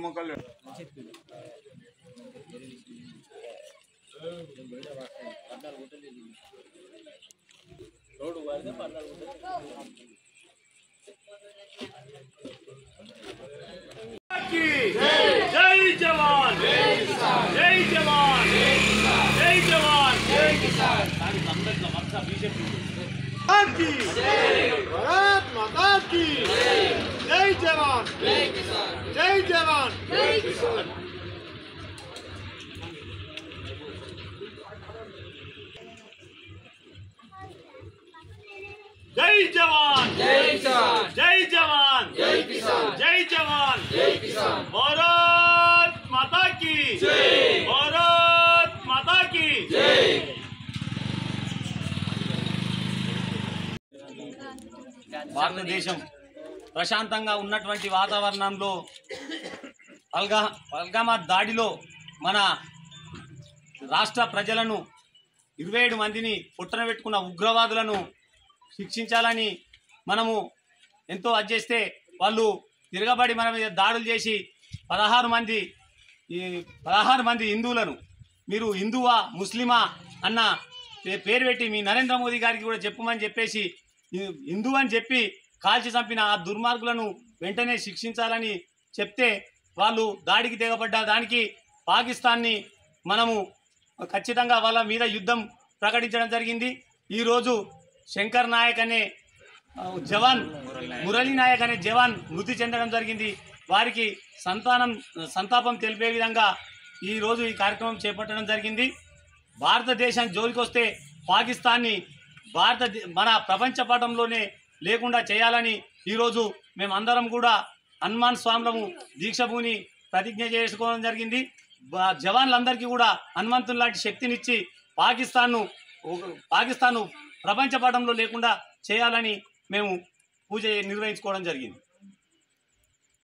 మొక్కలు జై జవాన్ జై జవాన్ జై జవాన్ జై కిసాన్ भारत माता की जय जवान जय जवान जय किसान जय जवान जय किसान जय जवान जय किसान जय जवान जय किसान भारत माता की जय भारत माता की जय భారతదేశం ప్రశాంతంగా ఉన్నటువంటి వాతావరణంలో పల్గామా దాడిలో మన రాష్ట్ర ప్రజలను 27 మందిని పుట్టన పెట్టుకున్న ఉగ్రవాదులను శిక్షించాలని మనము ఎంతో అధ్యస్తే వాళ్ళు తిరగబడి మన మీద దాడులు చేసి 16 మంది హిందువులను మీరు హిందువా ముస్లిమా అన్న పేరు పెట్టి మీ నరేంద్ర మోదీ గారికి కూడా చెప్పమని చెప్పేసి హిందూ అని చెప్పి కాల్చి చంపిన ఆ దుర్మార్గులను వెంటనే శిక్షించాలని చెప్తే వాళ్ళు దాడికి తెగబడ్డ దానికి పాకిస్తాన్ని మనము ఖచ్చితంగా వాళ్ళ మీద యుద్ధం ప్రకటించడం జరిగింది। ఈరోజు శంకర్ నాయక్ అనే మురళీ నాయక్ అనే జవాన్ మృతి చెందడం జరిగింది। వారికి సంతాపం తెలిపే విధంగా ఈరోజు ఈ కార్యక్రమం చేపట్టడం జరిగింది। భారతదేశం జోలికి వస్తే పాకిస్తాన్ని మన ప్రపంచ పటంలోనే లేకుండా చేయాలని ఈరోజు మేమందరం కూడా హనుమాన్ స్వాములము దీక్షభూని ప్రతిజ్ఞ చేసుకోవడం జరిగింది। జవాన్లందరికీ కూడా హనుమంతుని లాంటి శక్తినిచ్చి పాకిస్తాన్ను ప్రపంచ పటంలో లేకుండా చేయాలని మేము పూజ నిర్వహించుకోవడం జరిగింది।